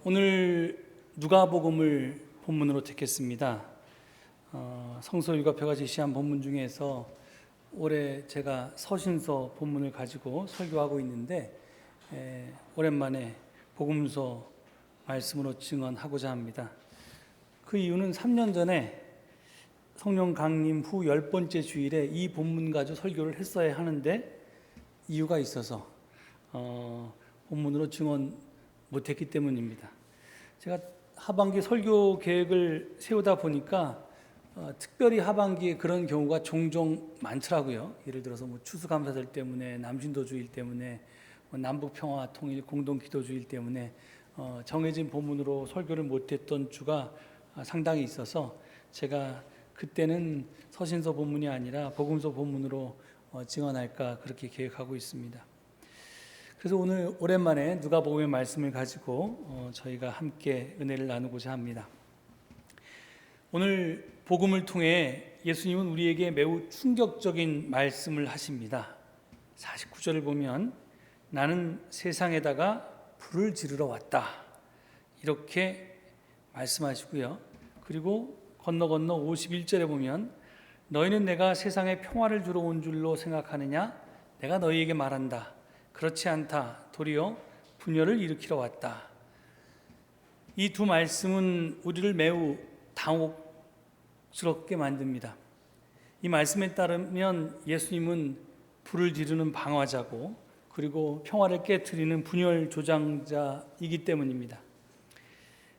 오늘 누가복음을 본문으로 택했습니다. 성서율가표가 제시한 본문 중에서 올해 제가 서신서 본문을 가지고 설교하고 있는데 오랜만에 복음서 말씀으로 증언하고자 합니다. 그 이유는 3년 전에 성령 강림 후 10번째 주일에 이 본문 가지고 설교를 했어야 하는데 이유가 있어서 본문으로 증언 못했기 때문입니다. 제가 하반기 설교 계획을 세우다 보니까 특별히 하반기에 그런 경우가 종종 많더라고요. 예를 들어서 추수감사절 때문에, 남신도주일 때문에, 남북평화 통일 공동기도주일 때문에 정해진 본문으로 설교를 못했던 주가 상당히 있어서 제가 그때는 서신서 본문이 아니라 복음서 본문으로 증언할까 그렇게 계획하고 있습니다. 그래서 오늘 오랜만에 누가복음의 말씀을 가지고 저희가 함께 은혜를 나누고자 합니다. 오늘 복음을 통해 예수님은 우리에게 매우 충격적인 말씀을 하십니다. 49절을 보면 나는 세상에다가 불을 지르러 왔다 이렇게 말씀하시고요. 그리고 건너 51절에 보면 너희는 내가 세상에 평화를 주러 온 줄로 생각하느냐? 내가 너희에게 말한다. 그렇지 않다. 도리어 분열을 일으키러 왔다. 이 두 말씀은 우리를 매우 당혹스럽게 만듭니다. 이 말씀에 따르면 예수님은 불을 지르는 방화자고 그리고 평화를 깨트리는 분열 조장자이기 때문입니다.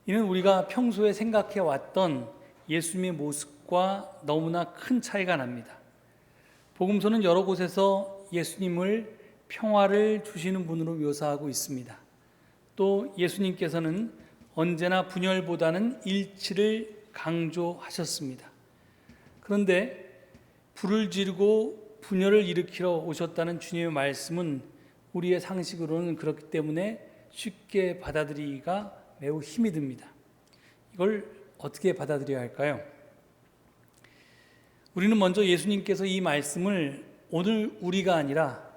이는 우리가 평소에 생각해 왔던 예수님의 모습과 너무나 큰 차이가 납니다. 복음서는 여러 곳에서 예수님을 평화를 주시는 분으로 묘사하고 있습니다. 또 예수님께서는 언제나 분열보다는 일치를 강조하셨습니다. 그런데 불을 지르고 분열을 일으키러 오셨다는 주님의 말씀은 우리의 상식으로는 그렇기 때문에 쉽게 받아들이기가 매우 힘이 듭니다. 이걸 어떻게 받아들여야 할까요? 우리는 먼저 예수님께서 이 말씀을 오늘 우리가 아니라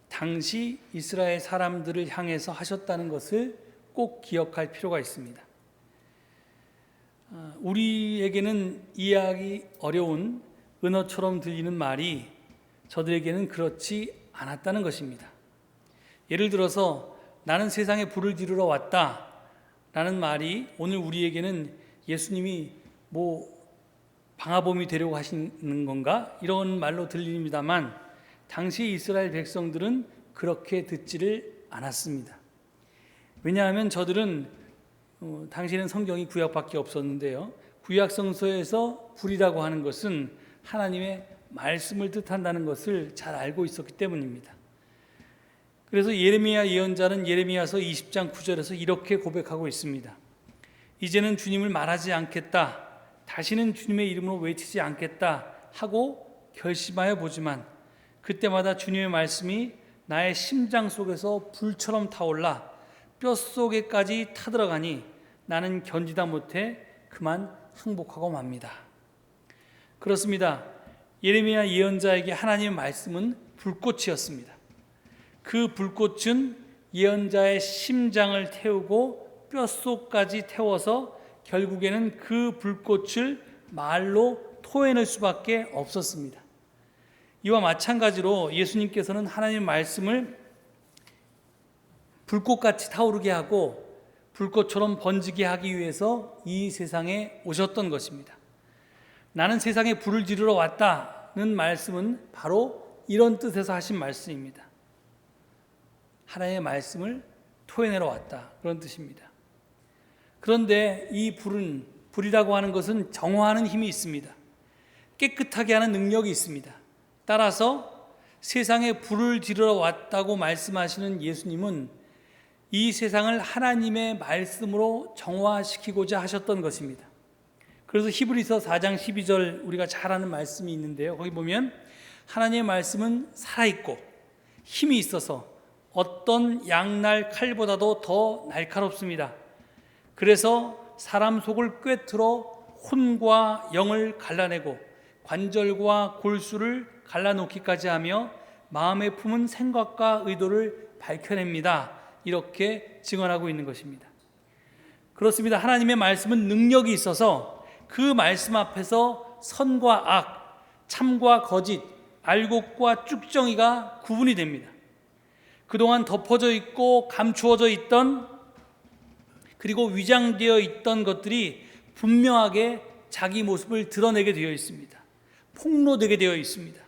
당시 이스라엘 사람들을 향해서 하셨다는 것을 꼭 기억할 필요가 있습니다. 우리에게는 이해하기 어려운 은어처럼 들리는 말이 저들에게는 그렇지 않았다는 것입니다. 예를 들어서 나는 세상에 불을 지르러 왔다 라는 말이 오늘 우리에게는 예수님이 방화범이 되려고 하시는 건가? 이런 말로 들립니다만 당시 이스라엘 백성들은 그렇게 듣지를 않았습니다. 왜냐하면 저들은 당시에는 성경이 구약밖에 없었는데요. 구약 성서에서 불이라고 하는 것은 하나님의 말씀을 뜻한다는 것을 잘 알고 있었기 때문입니다. 그래서 예레미야 예언자는 예레미야서 20장 9절에서 이렇게 고백하고 있습니다. 이제는 주님을 말하지 않겠다. 다시는 주님의 이름으로 외치지 않겠다 하고 결심하여 보지만 그때마다 주님의 말씀이 나의 심장 속에서 불처럼 타올라 뼛속에까지 타들어가니 나는 견디다 못해 그만 항복하고 맙니다. 그렇습니다. 예레미야 예언자에게 하나님의 말씀은 불꽃이었습니다. 그 불꽃은 예언자의 심장을 태우고 뼛속까지 태워서 결국에는 그 불꽃을 말로 토해낼 수밖에 없었습니다. 이와 마찬가지로 예수님께서는 하나님의 말씀을 불꽃같이 타오르게 하고 불꽃처럼 번지게 하기 위해서 이 세상에 오셨던 것입니다. 나는 세상에 불을 지르러 왔다는 말씀은 바로 이런 뜻에서 하신 말씀입니다. 하나님의 말씀을 토해내러 왔다 그런 뜻입니다. 그런데 이 불이라고 하는 것은 정화하는 힘이 있습니다. 깨끗하게 하는 능력이 있습니다. 따라서 세상에 불을 지르러 왔다고 말씀하시는 예수님은 이 세상을 하나님의 말씀으로 정화시키고자 하셨던 것입니다. 그래서 히브리서 4장 12절 우리가 잘 아는 말씀이 있는데요. 거기 보면 하나님의 말씀은 살아있고 힘이 있어서 어떤 양날 칼보다도 더 날카롭습니다. 그래서 사람 속을 꿰뚫어 혼과 영을 갈라내고 관절과 골수를 갈라놓기까지 하며 마음에 품은 생각과 의도를 밝혀냅니다. 이렇게 증언하고 있는 것입니다. 그렇습니다. 하나님의 말씀은 능력이 있어서 그 말씀 앞에서 선과 악, 참과 거짓, 알곡과 쭉정이가 구분이 됩니다. 그동안 덮어져 있고 감추어져 있던, 그리고 위장되어 있던 것들이 분명하게 자기 모습을 드러내게 되어 있습니다. 폭로되게 되어 있습니다.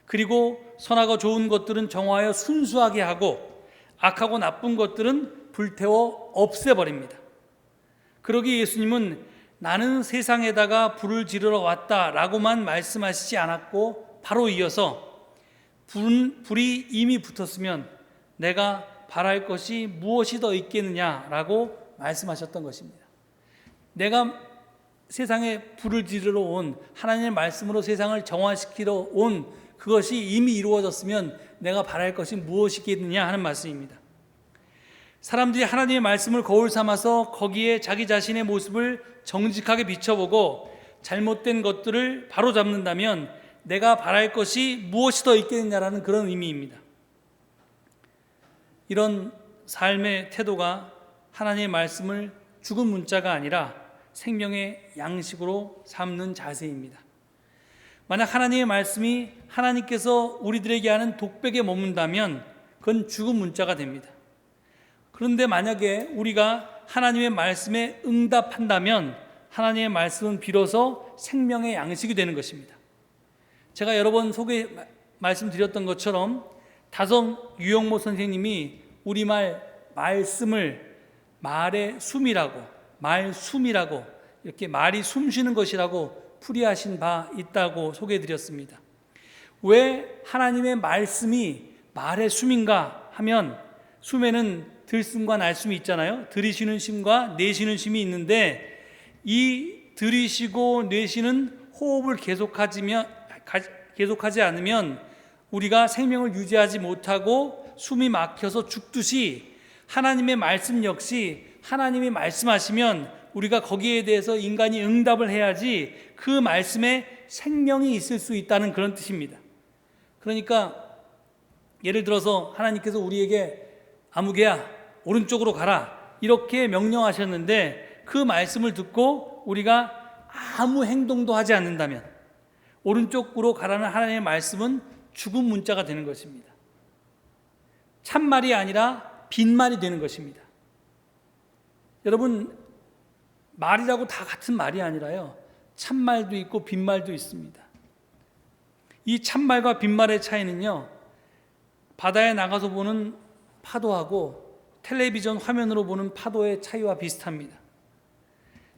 그리고 선하고 좋은 것들은 정화하여 순수하게 하고 악하고 나쁜 것들은 불태워 없애버립니다. 그러기에 예수님은 나는 세상에다가 불을 지르러 왔다라고만 말씀하시지 않았고, 바로 이어서 불이 이미 붙었으면 내가 바랄 것이 무엇이 더 있겠느냐라고 말씀하셨던 것입니다. 내가 세상에 불을 지르러 온, 하나님의 말씀으로 세상을 정화시키러 온 그것이 이미 이루어졌으면 내가 바랄 것이 무엇이겠느냐 하는 말씀입니다. 사람들이 하나님의 말씀을 거울 삼아서 거기에 자기 자신의 모습을 정직하게 비춰보고 잘못된 것들을 바로잡는다면 내가 바랄 것이 무엇이 더 있겠느냐라는 그런 의미입니다. 이런 삶의 태도가 하나님의 말씀을 죽은 문자가 아니라 생명의 양식으로 삼는 자세입니다. 만약 하나님의 말씀이 하나님께서 우리들에게 하는 독백에 머문다면 그건 죽은 문자가 됩니다. 그런데 만약에 우리가 하나님의 말씀에 응답한다면 하나님의 말씀은 비로소 생명의 양식이 되는 것입니다. 제가 여러 번 말씀드렸던 것처럼 다성 유영모 선생님이 우리말 말씀을 말의 숨이라고, 말숨이라고, 이렇게 말이 숨쉬는 것이라고 풀이하신 바 있다고 소개해드렸습니다. 왜 하나님의 말씀이 말의 숨인가 하면, 숨에는 들숨과 날숨이 있잖아요. 들이쉬는 쉼과 내쉬는 쉼이 있는데, 이 들이쉬고 내쉬는 호흡을 계속하지 않으면 우리가 생명을 유지하지 못하고 숨이 막혀서 죽듯이, 하나님의 말씀 역시 하나님이 말씀하시면 우리가 거기에 대해서 인간이 응답을 해야지 그 말씀에 생명이 있을 수 있다는 그런 뜻입니다. 그러니까 예를 들어서 하나님께서 우리에게 아무개야 오른쪽으로 가라 이렇게 명령하셨는데, 그 말씀을 듣고 우리가 아무 행동도 하지 않는다면 오른쪽으로 가라는 하나님의 말씀은 죽은 문자가 되는 것입니다. 참말이 아니라 빈말이 되는 것입니다. 여러분, 말이라고 다 같은 말이 아니라요, 참말도 있고 빈말도 있습니다. 이 참말과 빈말의 차이는요, 바다에 나가서 보는 파도하고 텔레비전 화면으로 보는 파도의 차이와 비슷합니다.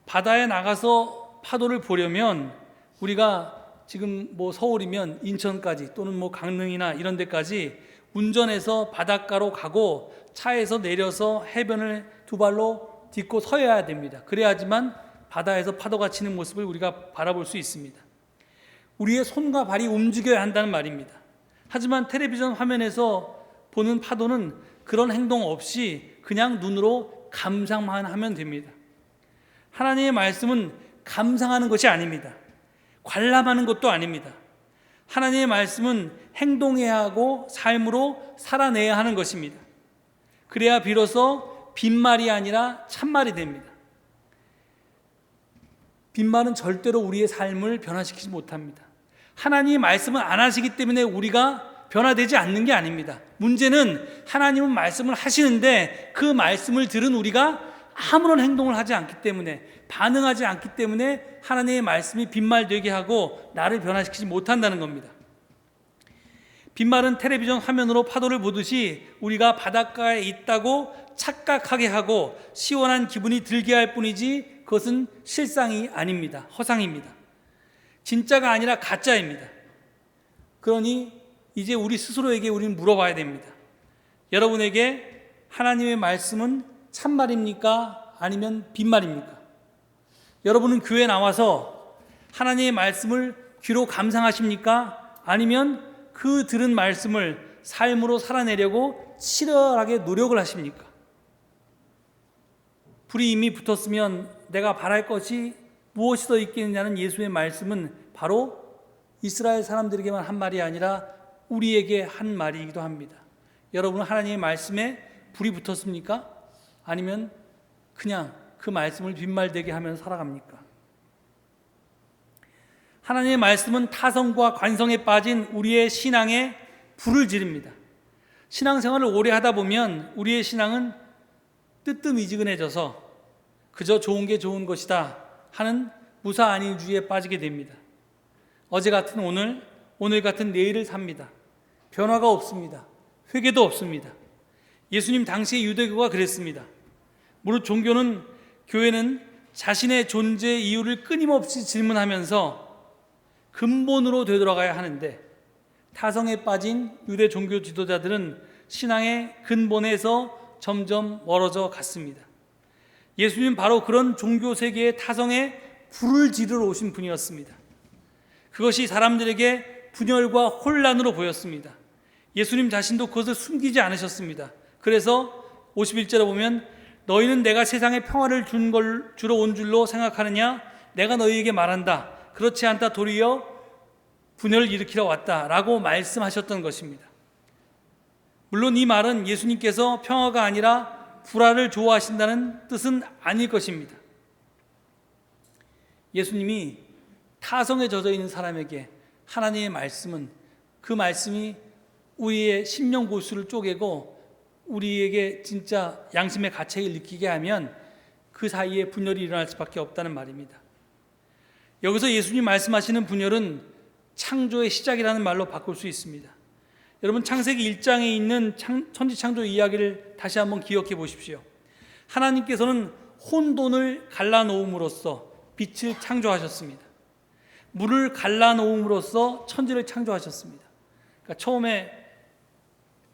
바다에 나가서 파도를 보려면 우리가 지금 서울이면 인천까지 또는 강릉이나 이런 데까지 운전해서 바닷가로 가고 차에서 내려서 해변을 두 발로 딛고 서야 됩니다. 그래야지만 바다에서 파도가 치는 모습을 우리가 바라볼 수 있습니다. 우리의 손과 발이 움직여야 한다는 말입니다. 하지만 텔레비전 화면에서 보는 파도는 그런 행동 없이 그냥 눈으로 감상만 하면 됩니다. 하나님의 말씀은 감상하는 것이 아닙니다. 관람하는 것도 아닙니다. 하나님의 말씀은 행동해야 하고 삶으로 살아내야 하는 것입니다. 그래야 비로소 빈말이 아니라 참말이 됩니다. 빈말은 절대로 우리의 삶을 변화시키지 못합니다. 하나님의 말씀을 안 하시기 때문에 우리가 변화되지 않는 게 아닙니다. 문제는 하나님은 말씀을 하시는데 그 말씀을 들은 우리가 아무런 행동을 하지 않기 때문에, 반응하지 않기 때문에 하나님의 말씀이 빈말되게 하고 나를 변화시키지 못한다는 겁니다. 빈말은 텔레비전 화면으로 파도를 보듯이 우리가 바닷가에 있다고 착각하게 하고 시원한 기분이 들게 할 뿐이지 그것은 실상이 아닙니다. 허상입니다. 진짜가 아니라 가짜입니다. 그러니 이제 우리 스스로에게 우리는 물어봐야 됩니다. 여러분에게 하나님의 말씀은 참말입니까? 아니면 빈말입니까? 여러분은 교회에 나와서 하나님의 말씀을 귀로 감상하십니까? 아니면 그 들은 말씀을 삶으로 살아내려고 치열하게 노력을 하십니까? 불이 이미 붙었으면 내가 바랄 것이 무엇이 더 있겠느냐는 예수의 말씀은 바로 이스라엘 사람들에게만 한 말이 아니라 우리에게 한 말이기도 합니다. 여러분은 하나님의 말씀에 불이 붙었습니까? 아니면 그냥 그 말씀을 빈말되게 하면서 살아갑니까? 하나님의 말씀은 타성과 관성에 빠진 우리의 신앙에 불을 지릅니다. 신앙생활을 오래 하다 보면 우리의 신앙은 뜨뜻미지근해져서 그저 좋은 게 좋은 것이다 하는 무사안일주의에 빠지게 됩니다. 어제 같은 오늘, 오늘 같은 내일을 삽니다. 변화가 없습니다. 회개도 없습니다. 예수님 당시의 유대교가 그랬습니다. 무릇 교회는 자신의 존재 이유를 끊임없이 질문하면서 근본으로 되돌아가야 하는데, 타성에 빠진 유대 종교 지도자들은 신앙의 근본에서 점점 멀어져 갔습니다. 예수님 바로 그런 종교 세계의 타성에 불을 지르러 오신 분이었습니다. 그것이 사람들에게 분열과 혼란으로 보였습니다. 예수님 자신도 그것을 숨기지 않으셨습니다. 그래서 51절에 보면 너희는 내가 세상에 평화를 주러 온 줄로 생각하느냐? 내가 너희에게 말한다. 그렇지 않다. 도리어 분열을 일으키러 왔다라고 말씀하셨던 것입니다. 물론 이 말은 예수님께서 평화가 아니라 불화를 좋아하신다는 뜻은 아닐 것입니다. 예수님이 타성에 젖어 있는 사람에게 하나님의 말씀은, 그 말씀이 우리의 심령 골수를 쪼개고 우리에게 진짜 양심의 가책을 느끼게 하면 그 사이에 분열이 일어날 수밖에 없다는 말입니다. 여기서 예수님 말씀하시는 분열은 창조의 시작이라는 말로 바꿀 수 있습니다. 여러분, 창세기 1장에 있는 천지창조 이야기를 다시 한번 기억해 보십시오. 하나님께서는 혼돈을 갈라놓음으로써 빛을 창조하셨습니다. 물을 갈라놓음으로써 천지를 창조하셨습니다. 그러니까 처음에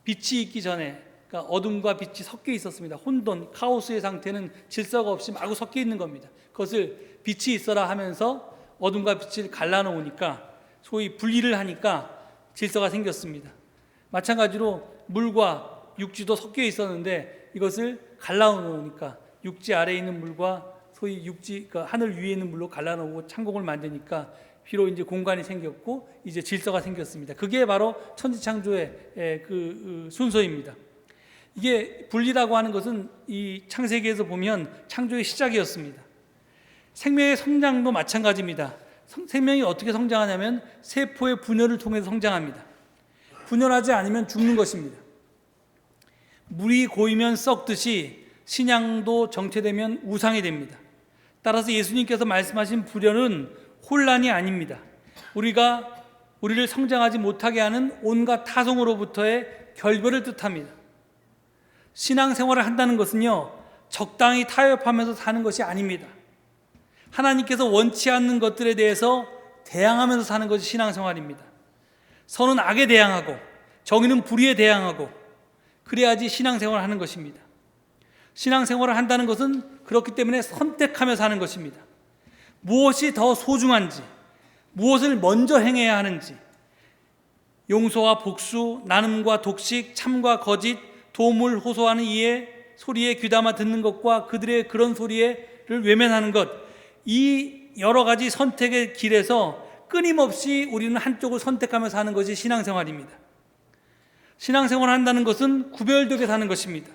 빛이 있기 전에, 그러니까 어둠과 빛이 섞여 있었습니다. 혼돈, 카오스의 상태는 질서가 없이 마구 섞여 있는 겁니다. 그것을 빛이 있어라 하면서 어둠과 빛을 갈라놓으니까, 소위 분리를 하니까 질서가 생겼습니다. 마찬가지로 물과 육지도 섞여 있었는데 이것을 갈라놓으니까 육지 아래에 있는 물과 소위 육지, 그러니까 하늘 위에 있는 물로 갈라놓고 창공을 만드니까 비로 이제 공간이 생겼고 이제 질서가 생겼습니다. 그게 바로 천지창조의 그 순서입니다. 이게 분리라고 하는 것은 이 창세기에서 보면 창조의 시작이었습니다. 생명의 성장도 마찬가지입니다. 생명이 어떻게 성장하냐면 세포의 분열을 통해서 성장합니다. 분열하지 않으면 죽는 것입니다. 물이 고이면 썩듯이 신앙도 정체되면 우상이 됩니다. 따라서 예수님께서 말씀하신 분열은 혼란이 아닙니다. 우리를 성장하지 못하게 하는 온갖 타성으로부터의 결별을 뜻합니다. 신앙생활을 한다는 것은요, 적당히 타협하면서 사는 것이 아닙니다. 하나님께서 원치 않는 것들에 대해서 대항하면서 사는 것이 신앙생활입니다. 선은 악에 대항하고 정의는 불의에 대항하고, 그래야지 신앙생활을 하는 것입니다. 신앙생활을 한다는 것은 그렇기 때문에 선택하며 사는 것입니다. 무엇이 더 소중한지, 무엇을 먼저 행해야 하는지, 용서와 복수, 나눔과 독식, 참과 거짓, 도움을 호소하는 이의 소리에 귀담아 듣는 것과 그들의 그런 소리를 외면하는 것, 이 여러 가지 선택의 길에서 끊임없이 우리는 한쪽을 선택하며 사는 것이 신앙생활입니다. 신앙생활을 한다는 것은 구별되게 사는 것입니다.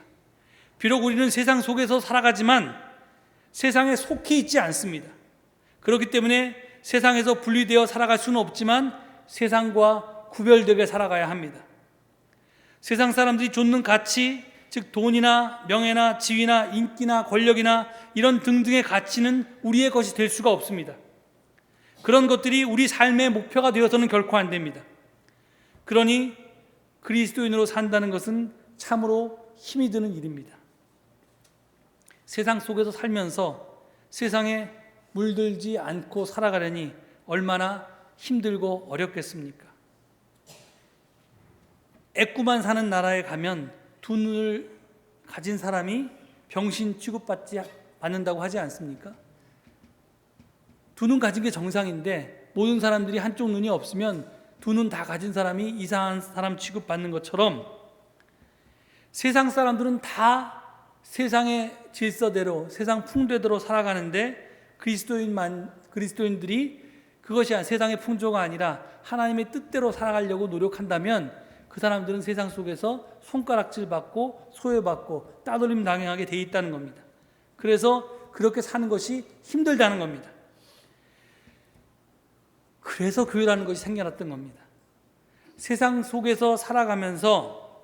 비록 우리는 세상 속에서 살아가지만 세상에 속해 있지 않습니다. 그렇기 때문에 세상에서 분리되어 살아갈 수는 없지만 세상과 구별되게 살아가야 합니다. 세상 사람들이 좇는 가치, 즉 돈이나 명예나 지위나 인기나 권력이나 이런 등등의 가치는 우리의 것이 될 수가 없습니다. 그런 것들이 우리 삶의 목표가 되어서는 결코 안 됩니다. 그러니 그리스도인으로 산다는 것은 참으로 힘이 드는 일입니다. 세상 속에서 살면서 세상에 물들지 않고 살아가려니 얼마나 힘들고 어렵겠습니까? 애꾸만 사는 나라에 가면 두 눈을 가진 사람이 병신 취급받는다고 하지 않습니까? 두 눈 가진 게 정상인데 모든 사람들이 한쪽 눈이 없으면 두 눈 다 가진 사람이 이상한 사람 취급받는 것처럼, 세상 사람들은 다 세상의 질서대로, 세상 풍조대로 살아가는데 그리스도인들이 그것이 세상의 풍조가 아니라 하나님의 뜻대로 살아가려고 노력한다면 그 사람들은 세상 속에서 손가락질 받고 소외받고 따돌림 당하게 돼 있다는 겁니다. 그래서 그렇게 사는 것이 힘들다는 겁니다. 그래서 교회라는 것이 생겨났던 겁니다. 세상 속에서 살아가면서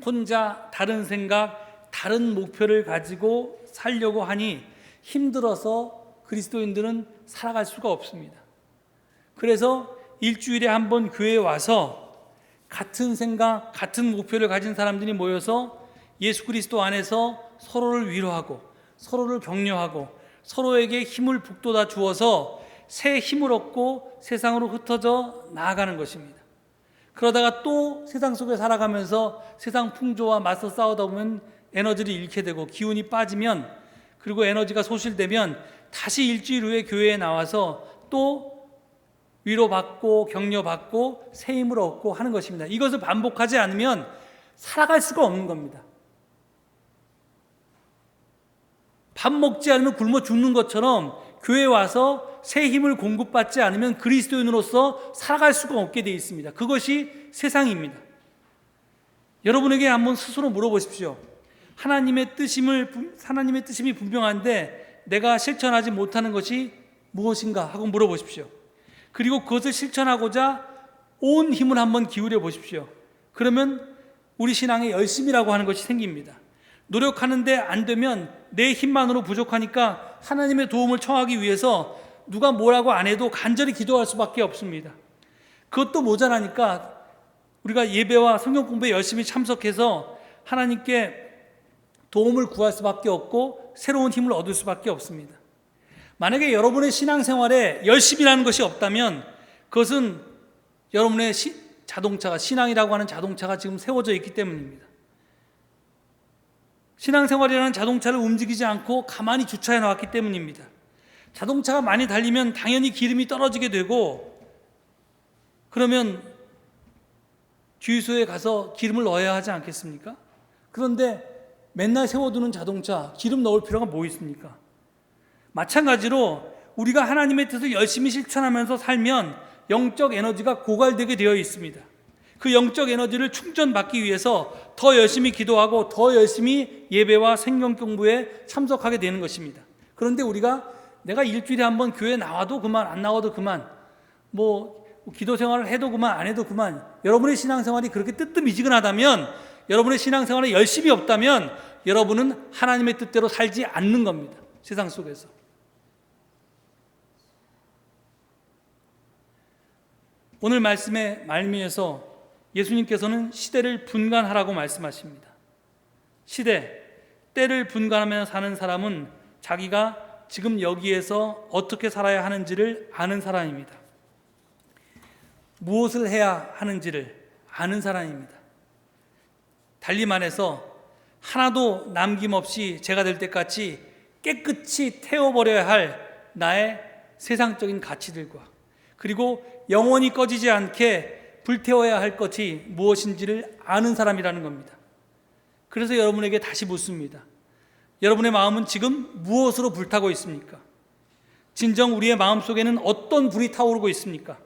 혼자 다른 생각, 다른 목표를 가지고 살려고 하니 힘들어서 그리스도인들은 살아갈 수가 없습니다. 그래서 일주일에 한 번 교회에 와서 같은 생각, 같은 목표를 가진 사람들이 모여서 예수 그리스도 안에서 서로를 위로하고 서로를 격려하고 서로에게 힘을 북돋아 주어서 새 힘을 얻고 세상으로 흩어져 나아가는 것입니다. 그러다가 또 세상 속에 살아가면서 세상 풍조와 맞서 싸우다 보면 에너지를 잃게 되고 기운이 빠지면, 그리고 에너지가 소실되면 다시 일주일 후에 교회에 나와서 또 위로받고 격려받고 새 힘을 얻고 하는 것입니다. 이것을 반복하지 않으면 살아갈 수가 없는 겁니다. 밥 먹지 않으면 굶어 죽는 것처럼 교회에 와서 새 힘을 공급받지 않으면 그리스도인으로서 살아갈 수가 없게 되어 있습니다. 그것이 세상입니다. 여러분에게 한번 스스로 물어보십시오. 하나님의 뜻임이 분명한데 내가 실천하지 못하는 것이 무엇인가 하고 물어보십시오. 그리고 그것을 실천하고자 온 힘을 한번 기울여 보십시오. 그러면 우리 신앙의 열심이라고 하는 것이 생깁니다. 노력하는데 안 되면 내 힘만으로 부족하니까 하나님의 도움을 청하기 위해서 누가 뭐라고 안 해도 간절히 기도할 수밖에 없습니다. 그것도 모자라니까 우리가 예배와 성경 공부에 열심히 참석해서 하나님께 도움을 구할 수밖에 없고 새로운 힘을 얻을 수밖에 없습니다. 만약에 여러분의 신앙생활에 열심이라는 것이 없다면 그것은 여러분의 자동차가, 신앙이라고 하는 자동차가 지금 세워져 있기 때문입니다. 신앙생활이라는 자동차를 움직이지 않고 가만히 주차해 놨기 때문입니다. 자동차가 많이 달리면 당연히 기름이 떨어지게 되고, 그러면 주유소에 가서 기름을 넣어야 하지 않겠습니까? 그런데 맨날 세워두는 자동차, 기름 넣을 필요가 뭐 있습니까? 마찬가지로 우리가 하나님의 뜻을 열심히 실천하면서 살면 영적 에너지가 고갈되게 되어 있습니다. 그 영적 에너지를 충전받기 위해서 더 열심히 기도하고 더 열심히 예배와 성경 공부에 참석하게 되는 것입니다. 그런데 우리가 내가 일주일에 한 번 교회 나와도 그만, 안 나와도 그만, 뭐 기도 생활을 해도 그만, 안 해도 그만, 여러분의 신앙생활이 그렇게 뜨뜻미지근하다면, 여러분의 신앙생활에 열심이 없다면 여러분은 하나님의 뜻대로 살지 않는 겁니다. 세상 속에서. 오늘 말씀의 말미에서 예수님께서는 시대를 분간하라고 말씀하십니다. 시대, 때를 분간하며 사는 사람은 자기가 지금 여기에서 어떻게 살아야 하는지를 아는 사람입니다. 무엇을 해야 하는지를 아는 사람입니다. 달리 말해서 하나도 남김없이 제가 될 때까지 깨끗이 태워버려야 할 나의 세상적인 가치들과, 그리고 영원히 꺼지지 않게 불태워야 할 것이 무엇인지를 아는 사람이라는 겁니다. 그래서 여러분에게 다시 묻습니다. 여러분의 마음은 지금 무엇으로 불타고 있습니까? 진정 우리의 마음속에는 어떤 불이 타오르고 있습니까?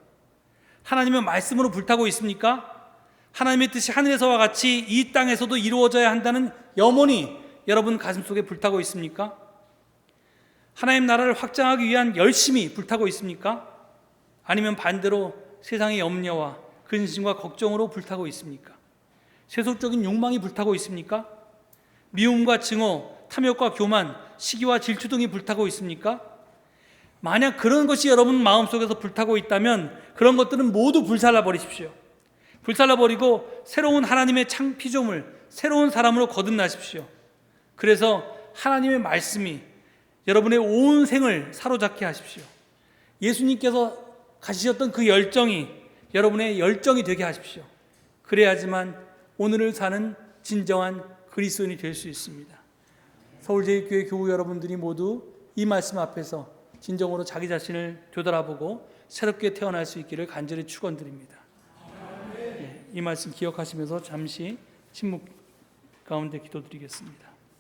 하나님의 말씀으로 불타고 있습니까? 하나님의 뜻이 하늘에서와 같이 이 땅에서도 이루어져야 한다는 염원이 여러분 가슴속에 불타고 있습니까? 하나님 나라를 확장하기 위한 열심이 불타고 있습니까? 아니면 반대로 세상의 염려와 근심과 걱정으로 불타고 있습니까? 세속적인 욕망이 불타고 있습니까? 미움과 증오, 탐욕과 교만, 시기와 질투 등이 불타고 있습니까? 만약 그런 것이 여러분 마음속에서 불타고 있다면 그런 것들은 모두 불살라 버리십시오. 불살라 버리고 새로운 하나님의 피조물, 새로운 사람으로 거듭나십시오. 그래서 하나님의 말씀이 여러분의 온 생을 사로잡게 하십시오. 예수님께서 가지셨던 그 열정이 여러분의 열정이 되게 하십시오. 그래야지만 오늘을 사는 진정한 그리스도인이 될 수 있습니다. 서울제일교회 교우 여러분들이 모두 이 말씀 앞에서 진정으로 자기 자신을 되돌아보고 새롭게 태어날 수 있기를 간절히 축원드립니다. 이 말씀 기억하시면서 잠시 침묵 가운데 기도드리겠습니다.